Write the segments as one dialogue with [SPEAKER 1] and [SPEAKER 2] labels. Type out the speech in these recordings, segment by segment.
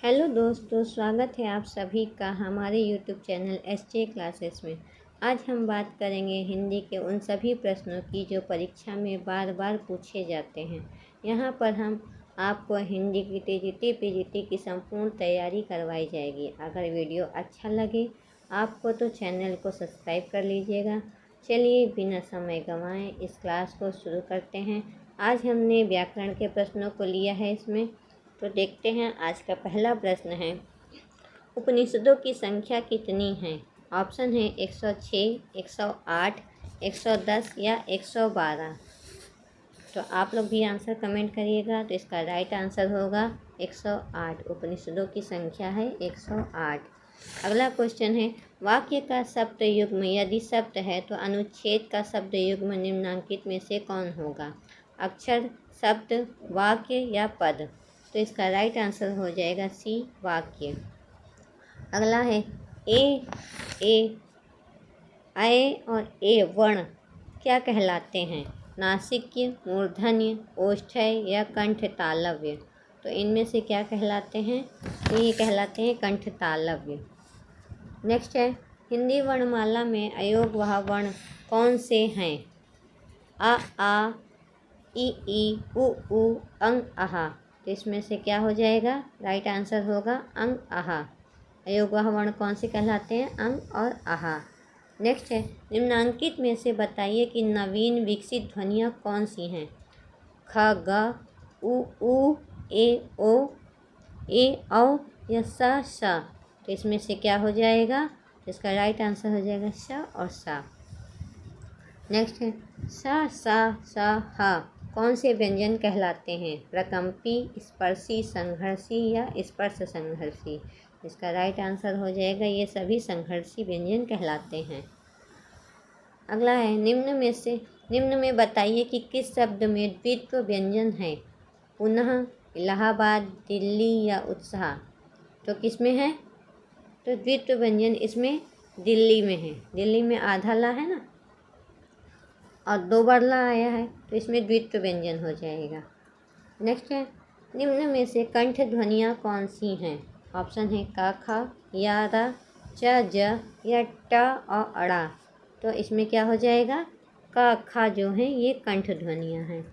[SPEAKER 1] Hello दोस्तों, स्वागत है आप सभी का हमारे यूट्यूब चैनल एसजे क्लासेस में। आज हम बात करेंगे हिंदी के उन सभी प्रश्नों की जो परीक्षा में बार बार पूछे जाते हैं। यहाँ पर हम आपको हिंदी की टीजीटी पीजीटी की संपूर्ण तैयारी करवाई जाएगी। अगर वीडियो अच्छा लगे आपको तो चैनल को सब्सक्राइब कर लीजिएगा। चलिए बिना समय गंवाए इस क्लास को शुरू करते हैं। आज हमने व्याकरण के प्रश्नों को लिया है इसमें, तो देखते हैं। आज का पहला प्रश्न है, उपनिषदों की संख्या कितनी है? ऑप्शन है 106, 108, 110 या 112। तो आप लोग भी आंसर कमेंट करिएगा। तो इसका राइट आंसर होगा 108। उपनिषदों की संख्या है 108। अगला क्वेश्चन है, वाक्य का शब्द युग्म यदि शब्द है तो अनुच्छेद का शब्द युग्म निम्नांकित में से कौन होगा? अक्षर, शब्द, वाक्य या पद? तो इसका राइट आंसर हो जाएगा सी, वाक्य। अगला है, ए और ए वर्ण क्या कहलाते हैं? नासिक्य, मूर्धन्य, ओष्ठ्य या कंठ तालव्य? तो इनमें से क्या कहलाते हैं? तो ये कहलाते हैं कंठ तालव्य। नेक्स्ट है, हिंदी वर्णमाला में अयोगवाह वर्ण कौन से हैं? आ, ई, उ, अंग, आहा। तो इसमें से क्या हो जाएगा? राइट आंसर होगा अंग, आहा। अयोगवाह वर्ण कौन से कहलाते हैं? अंग और आहा। नेक्स्ट है, निम्नांकित में से बताइए कि नवीन विकसित ध्वनियाँ कौन सी हैं? ख, ग, उ, ए, ओ, औ या स। तो इसमें से क्या हो जाएगा? इसका राइट आंसर हो जाएगा श और सा। नेक्स्ट है, स, ह कौन से व्यंजन कहलाते हैं? प्रकंपी, स्पर्शी, संघर्षी या स्पर्श संघर्षी? इसका राइट आंसर हो जाएगा ये सभी संघर्षी व्यंजन कहलाते हैं। अगला है, निम्न में बताइए कि किस शब्द में द्वित्व व्यंजन है? पुनः, इलाहाबाद, दिल्ली या उत्साह? तो किस में है? तो द्वित्व व्यंजन इसमें दिल्ली में है। दिल्ली में आधा ला है ना, और 2 बार ला आया है, तो इसमें द्वित्व व्यंजन हो जाएगा। नेक्स्ट है, निम्न में से कंठ ध्वनियाँ कौन सी हैं? ऑप्शन है क, ख, या, र, च, ज या ट और अड़ा। तो इसमें क्या हो जाएगा? क, ख जो हैं ये कंठ ध्वनियाँ हैं।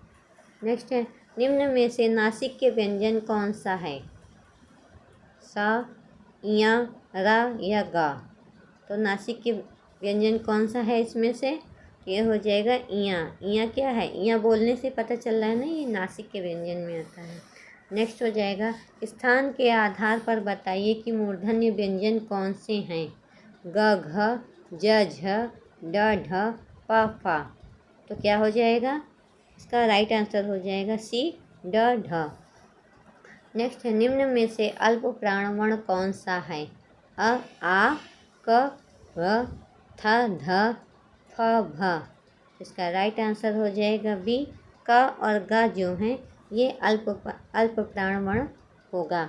[SPEAKER 1] नेक्स्ट है, निम्न में से नासिक के व्यंजन कौन सा है? स, या, र या ग? तो नासिक के व्यंजन कौन सा है इसमें से? ये हो जाएगा इयाँ। इयाँ क्या है? इयाँ बोलने से पता चल रहा है ना, ये नासिक के व्यंजन में आता है। नेक्स्ट हो जाएगा, स्थान के आधार पर बताइए कि मूर्धन्य व्यंजन कौन से हैं? ग, घ, ज, झ, ड, ढ, प, फा। तो क्या हो जाएगा? इसका राइट आंसर हो जाएगा सी, ड, ढ। नेक्स्ट है, निम्न में से अल्प प्राण वर्ण कौन सा है? अ, आ, क, व, थ, ध, फ, भ। इसका राइट आंसर हो जाएगा बी, क और ग जो हैं ये अल्प प्राण वर्ण होगा।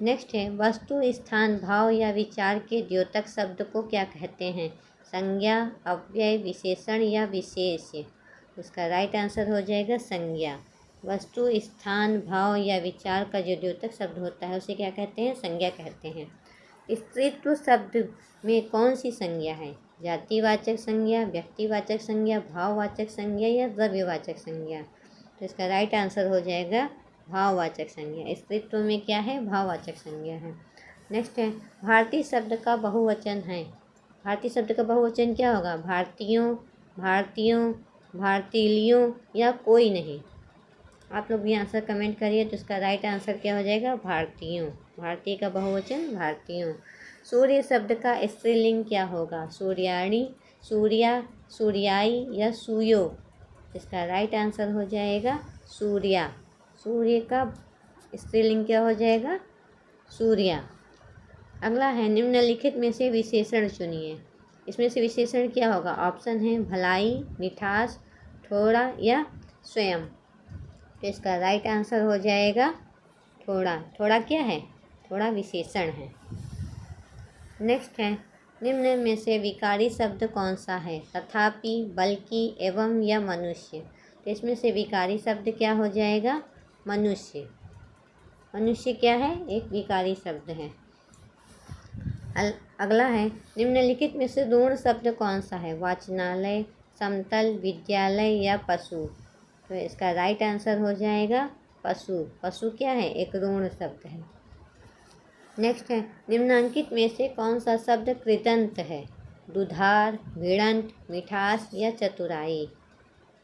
[SPEAKER 1] नेक्स्ट है, वस्तु, स्थान, भाव या विचार के द्योतक शब्द को क्या कहते हैं? संज्ञा, अव्यय, विशेषण या विशेष? इसका राइट आंसर हो जाएगा संज्ञा। वस्तु, स्थान, भाव या विचार का जो द्योतक शब्द होता है उसे क्या कहते हैं? संज्ञा कहते हैं। स्त्रीत्व शब्द में कौन सी संज्ञा है? जातिवाचक संज्ञा, व्यक्तिवाचक संज्ञा, भाववाचक संज्ञा या द्रव्यवाचक संज्ञा? तो इसका राइट आंसर हो जाएगा भाववाचक संज्ञा। स्त्रीत्व में क्या है? भाववाचक संज्ञा है। नेक्स्ट है, भारतीय शब्द का बहुवचन है। भारतीय शब्द का बहुवचन क्या होगा? भारतीयों, भारतीयों, भारतीलियों या कोई नहीं? आप लोग भी आंसर कमेंट करिए। तो इसका राइट आंसर क्या हो जाएगा? भारतीयों। भारतीय का बहुवचन भारतीयों। सूर्य शब्द का स्त्रीलिंग क्या होगा? सूर्याणी, सूर्या, सूर्याई या सूयो? इसका राइट आंसर हो जाएगा सूर्या। सूर्य का स्त्रीलिंग क्या हो जाएगा? सूर्या। अगला है, निम्नलिखित में से विशेषण चुनिए। इसमें से विशेषण क्या होगा? ऑप्शन है भलाई, मिठास, थोड़ा या स्वयं। तो इसका राइट आंसर हो जाएगा थोड़ा। थोड़ा क्या है? थोड़ा विशेषण है। नेक्स्ट है, निम्न में से विकारी शब्द कौन सा है? तथापि, बल्कि, एवं या मनुष्य? तो इसमें से विकारी शब्द क्या हो जाएगा? मनुष्य। मनुष्य क्या है? एक विकारी शब्द है। अगला है, निम्नलिखित में से ऋण शब्द कौन सा है? वाचनालय, समतल, विद्यालय या पशु? तो इसका राइट आंसर हो जाएगा पशु। पशु क्या है? एक ऋण शब्द है। नेक्स्ट है, निम्नांकित में से कौन सा शब्द कृदंत है? दुधार, भिड़ंत, मिठास या चतुराई?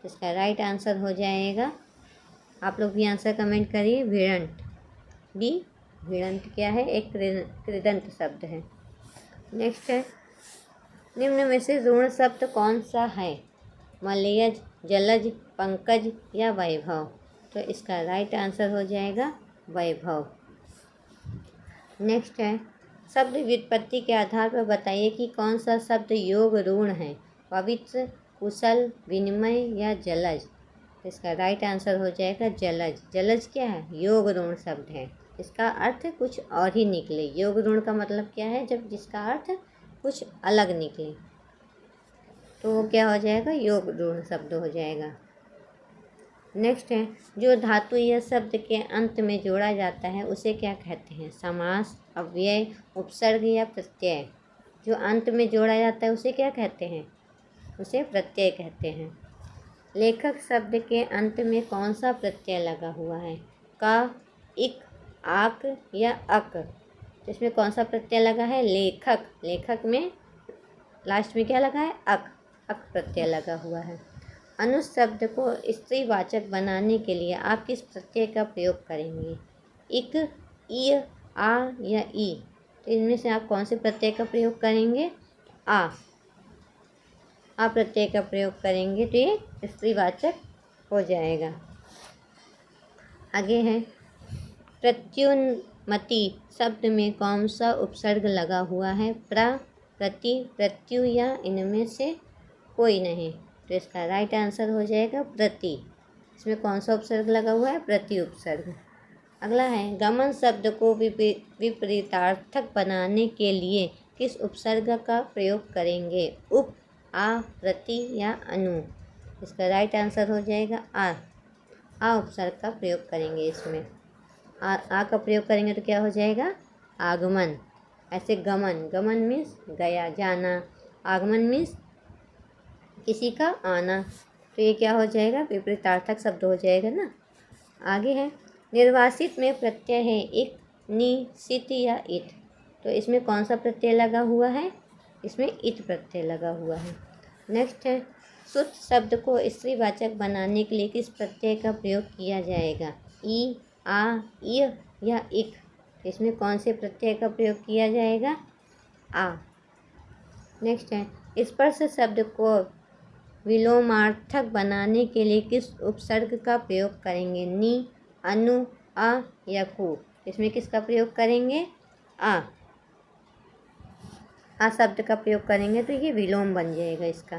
[SPEAKER 1] इसका राइट आंसर हो जाएगा, आप लोग भी आंसर कमेंट करिए, भिड़ंत। बी, भिड़ंत क्या है? एक कृदंत शब्द है। नेक्स्ट है, निम्न में से ऋण शब्द कौन सा है? मलयज, जलज, पंकज या वैभव? तो इसका राइट आंसर हो जाएगा वैभव। नेक्स्ट है, शब्द व्युत्पत्ति के आधार पर बताइए कि कौन सा शब्द योग ऋण है? पवित्र, कुशल, विनिमय या जलज? इसका राइट आंसर हो जाएगा जलज। जलज क्या है? योग ऋण शब्द है। इसका अर्थ कुछ और ही निकले। योग ऋण का मतलब क्या है? जब जिसका अर्थ कुछ अलग निकले तो वो क्या हो जाएगा? योग ऋण शब्द हो जाएगा। नेक्स्ट है, जो धातु या शब्द के अंत में जोड़ा जाता है उसे क्या कहते हैं? समास, अव्यय, उपसर्ग या प्रत्यय? जो अंत में जोड़ा जाता है उसे क्या कहते हैं? उसे प्रत्यय कहते हैं। लेखक शब्द के अंत में कौन सा प्रत्यय लगा हुआ है? का, इक, आक या अक? इसमें कौन सा प्रत्यय लगा है? लेखक। लेखक में लास्ट में क्या लगा है? अक। अक प्रत्यय लगा हुआ है। अनुज शब्द को स्त्रीवाचक बनाने के लिए आप किस प्रत्यय का प्रयोग करेंगे? इक, इ, आ या ई? तो इनमें से आप कौन से प्रत्यय का प्रयोग करेंगे? आ प्रत्यय का प्रयोग करेंगे तो ये स्त्रीवाचक हो जाएगा। आगे है, प्रत्युन्मति शब्द में कौन सा उपसर्ग लगा हुआ है? प्र, प्रति, प्रत्यु या इनमें से कोई नहीं? तो इसका राइट आंसर हो जाएगा प्रति। इसमें कौन सा उपसर्ग लगा हुआ है? प्रति उपसर्ग। अगला है, गमन शब्द को विपरीतार्थक बनाने के लिए किस उपसर्ग का प्रयोग करेंगे? उप, आ, प्रति या अनु? इसका राइट आंसर हो जाएगा आ उपसर्ग का प्रयोग करेंगे। इसमें आ का प्रयोग करेंगे तो क्या हो जाएगा? आगमन। ऐसे गमन, गमन मीन्स गया, जाना, आगमन मीन्स किसी का आना, तो ये क्या हो जाएगा? विपरीतार्थक शब्द हो जाएगा ना। आगे है, निर्वासित में प्रत्यय है इक, नि, सित या इत? तो इसमें कौन सा प्रत्यय लगा हुआ है? इसमें इत प्रत्यय लगा हुआ है। नेक्स्ट है, सुत शब्द को स्त्रीवाचक बनाने के लिए किस प्रत्यय का प्रयोग किया जाएगा? ई, आ, इ या इक? इसमें कौन से प्रत्यय का प्रयोग किया जाएगा? आ। नेक्स्ट है, स्पर्श शब्द को विलोमार्थक बनाने के लिए किस उपसर्ग का प्रयोग करेंगे? नि, अनु, अ या कु? इसमें किसका प्रयोग करेंगे? आ शब्द का प्रयोग करेंगे तो ये विलोम बन जाएगा इसका,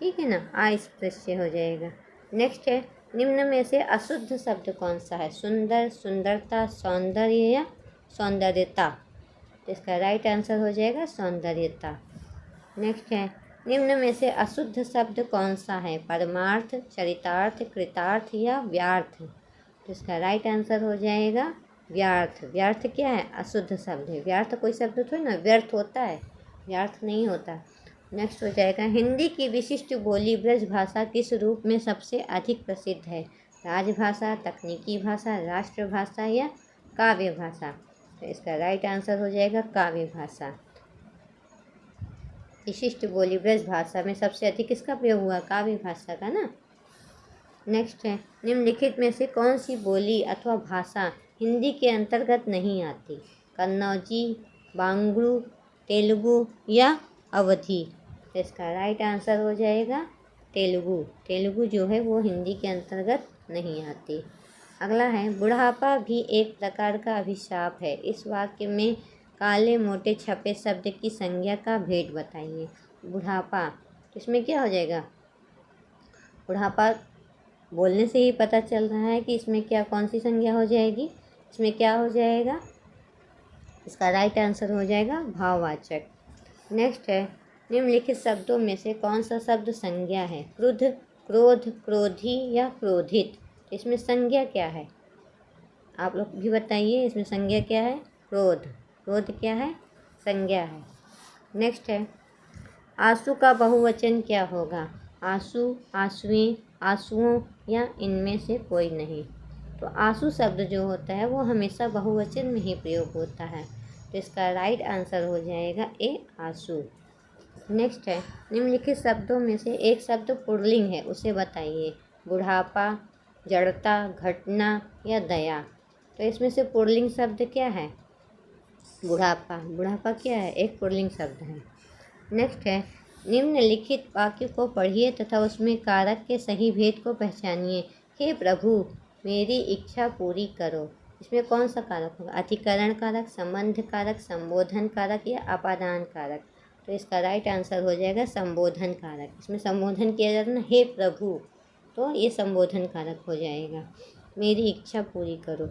[SPEAKER 1] ठीक है ना, अस्पृश्य हो जाएगा। नेक्स्ट है, निम्न में से अशुद्ध शब्द कौन सा है? सुंदर, सुंदरता, सौंदर्य या सौंदर्यता? तो इसका राइट आंसर हो जाएगा सौंदर्यता। नेक्स्ट है, निम्न में से अशुद्ध शब्द कौन सा है? परमार्थ, चरितार्थ, कृतार्थ या व्यार्थ? तो इसका राइट आंसर हो जाएगा व्यार्थ। व्यार्थ क्या है? अशुद्ध शब्द है। व्यार्थ कोई शब्द थोड़ी ना व्यर्थ होता है, व्यार्थ नहीं होता। नेक्स्ट हो जाएगा, हिंदी की विशिष्ट बोली ब्रज भाषा किस रूप में सबसे अधिक प्रसिद्ध है? राजभाषा, तकनीकी भाषा, राष्ट्रभाषा या काव्य भाषा? तो इसका राइट आंसर हो जाएगा काव्य भाषा। विशिष्ट बोली ब्रज भाषा में सबसे अधिक किसका प्रयोग हुआ? काव्य भाषा का ना। नेक्स्ट है, निम्नलिखित में से कौन सी बोली अथवा भाषा हिंदी के अंतर्गत नहीं आती? कन्नौजी, बांग्लू, तेलुगु या अवधी? तो इसका राइट आंसर हो जाएगा तेलुगु। तेलुगु जो है वो हिंदी के अंतर्गत नहीं आती। अगला है, बुढ़ापा भी एक प्रकार का अभिशाप है। इस वाक्य में काले मोटे छपे शब्द की संज्ञा का भेद बताइए। बुढ़ापा, इसमें क्या हो जाएगा? बुढ़ापा बोलने से ही पता चल रहा है कि इसमें क्या, कौन सी संज्ञा हो जाएगी? इसमें क्या हो जाएगा? इसका राइट आंसर हो जाएगा भाववाचक। नेक्स्ट है, निम्नलिखित शब्दों में से कौन सा शब्द संज्ञा है? क्रुद्ध, क्रोध, क्रोधी या क्रोधित? इसमें संज्ञा क्या है? आप लोग भी बताइए इसमें संज्ञा क्या है? क्रोध। क्रोध क्या है? संज्ञा है। नेक्स्ट है, आंसू का बहुवचन क्या होगा? आंसू, आंसुएं, आंसुओं या इनमें से कोई नहीं। तो आंसू शब्द जो होता है वो हमेशा बहुवचन में ही प्रयोग होता है। तो इसका राइट आंसर हो जाएगा ए, आंसू। नेक्स्ट है, निम्नलिखित शब्दों में से एक शब्द पुल्लिंग है, उसे बताइए। बुढ़ापा, जड़ता, घटना या दया। तो इसमें से पुल्लिंग शब्द क्या है? बुढ़ापा। बुढ़ापा क्या है? एक पुल्लिंग शब्द है। नेक्स्ट है, निम्नलिखित वाक्य को पढ़िए तथा उसमें कारक के सही भेद को पहचानिए। हे प्रभु, मेरी इच्छा पूरी करो। इसमें कौन सा कारक होगा? अधिकरण कारक, संबंध कारक, संबोधन कारक या अपादान कारक। तो इसका राइट आंसर हो जाएगा संबोधन कारक। इसमें संबोधन किया जाता है ना, हे प्रभु, तो ये संबोधन कारक हो जाएगा। मेरी इच्छा पूरी करो।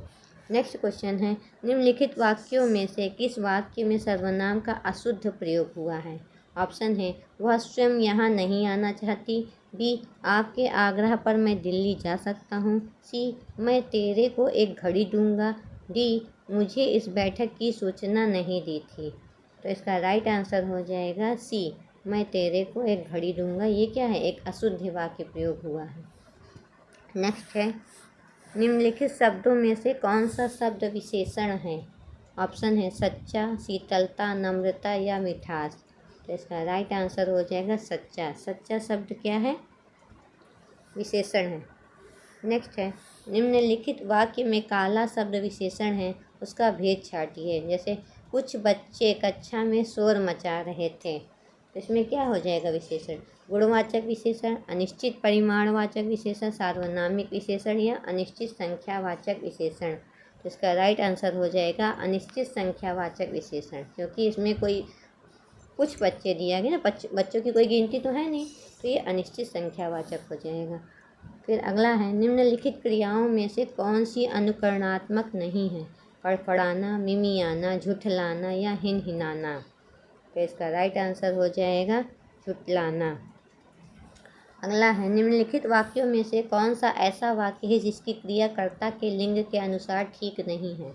[SPEAKER 1] नेक्स्ट क्वेश्चन है, निम्नलिखित वाक्यों में से किस वाक्य में सर्वनाम का अशुद्ध प्रयोग हुआ है? ऑप्शन है, वह स्वयं यहाँ नहीं आना चाहती। बी, आपके आग्रह पर मैं दिल्ली जा सकता हूँ। सी, मैं तेरे को एक घड़ी दूंगा। डी, मुझे इस बैठक की सूचना नहीं दी थी। तो इसका राइट आंसर हो जाएगा सी, मैं तेरे को एक घड़ी दूंगा। ये क्या है? एक अशुद्ध वाक्य प्रयोग हुआ है। नेक्स्ट है, निम्नलिखित शब्दों में से कौन सा शब्द विशेषण है? ऑप्शन है, सच्चा, शीतलता, नम्रता या मिठास। तो इसका राइट आंसर हो जाएगा सच्चा। सच्चा शब्द क्या है? विशेषण है। नेक्स्ट है, निम्नलिखित वाक्य में काला शब्द विशेषण है, उसका भेद छाटिए। जैसे कुछ बच्चे कक्षा में शोर मचा रहे थे। तो इसमें क्या हो जाएगा विशेषण? गुणवाचक विशेषण, अनिश्चित परिमाणवाचक विशेषण, सार्वनामिक विशेषण या अनिश्चित संख्यावाचक विशेषण। तो इसका राइट आंसर हो जाएगा अनिश्चित संख्यावाचक विशेषण, क्योंकि इसमें कोई कुछ बच्चे दिया गया ना, बच्चों की कोई गिनती तो है नहीं, तो ये अनिश्चित संख्यावाचक हो जाएगा। फिर अगला है, निम्नलिखित क्रियाओं में से कौन सी अनुकरणात्मक नहीं है? फड़फड़ाना, मिमियाना, झुठलाना या हिनहिनाना। तो इसका राइट आंसर हो जाएगा झुठलाना। अगला है, निम्नलिखित वाक्यों में से कौन सा ऐसा वाक्य है जिसकी क्रियाकर्ता के लिंग के अनुसार ठीक नहीं है?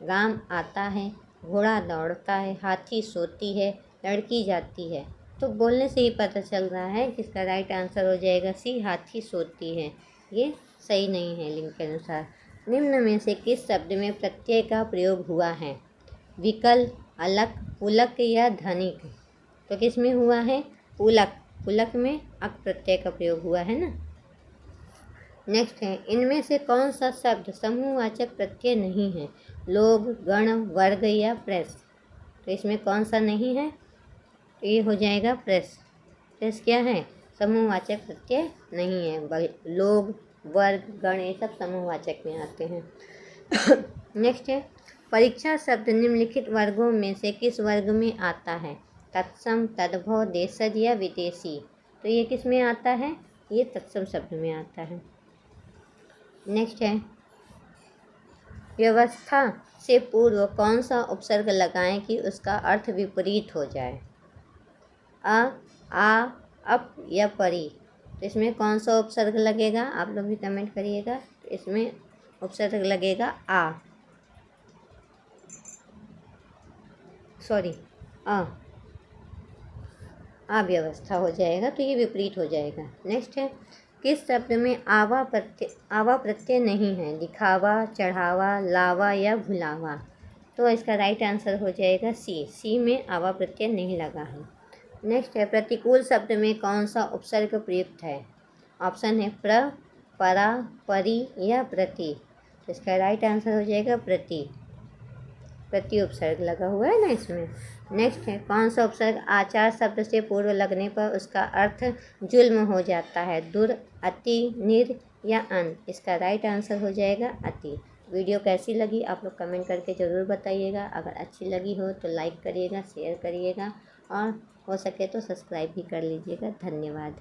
[SPEAKER 1] राम आता है, घोड़ा दौड़ता है, हाथी सोती है, लड़की जाती है। तो बोलने से ही पता चल रहा है कि इसका राइट आंसर हो जाएगा सी, हाथी सोती है। ये सही नहीं है लिंग के अनुसार। निम्न में से किस शब्द में प्रत्यय का प्रयोग हुआ है? विकल, अलक, पुलक या धनिक। तो किस में हुआ है? पुलक। पुलक में अक प्रत्यय का प्रयोग हुआ है ना। नेक्स्ट है, इनमें से कौन सा शब्द समूहवाचक प्रत्यय नहीं है? लोग, गण, वर्ग या प्रेस। तो इसमें कौन सा नहीं है? तो ये हो जाएगा प्रेस। प्रेस क्या है? समूहवाचक प्रत्यय नहीं है। लोग, वर्ग, गण ये सब समूहवाचक में आते हैं। नेक्स्ट है, परीक्षा शब्द निम्नलिखित वर्गों में से किस वर्ग में आता है? तत्सम, तद्भव, देशज या विदेशी। तो ये किस में आता है? ये तत्सम शब्द में आता है। नेक्स्ट है, व्यवस्था से पूर्व कौन सा उपसर्ग लगाएं कि उसका अर्थ विपरीत हो जाए? अ, आ, अप या परी। तो इसमें कौन सा उपसर्ग लगेगा? आप लोग भी कमेंट करिएगा। तो इसमें उपसर्ग लगेगा आ, सॉरी अव्यवस्था हो जाएगा, तो ये विपरीत हो जाएगा। नेक्स्ट है, किस शब्द में आवा प्रत्यय नहीं है? दिखावा, चढ़ावा, लावा या भुलावा। तो इसका राइट आंसर हो जाएगा सी, सी में आवा प्रत्यय नहीं लगा है। नेक्स्ट है, प्रतिकूल शब्द में कौन सा उपसर्ग प्रयुक्त है? ऑप्शन है, प्र, परा, परि या प्रति। तो इसका राइट आंसर हो जाएगा प्रति। प्रति उपसर्ग लगा हुआ है ना इसमें। नेक्स्ट है, कौन सा उपसर्ग आचार शब्द से पूर्व लगने पर उसका अर्थ जुल्म हो जाता है? दुर, अति, निर या अन। इसका राइट आंसर हो जाएगा अति। वीडियो कैसी लगी आप लोग कमेंट करके ज़रूर बताइएगा। अगर अच्छी लगी हो तो लाइक करिएगा, शेयर करिएगा और हो सके तो सब्सक्राइब भी कर लीजिएगा। धन्यवाद।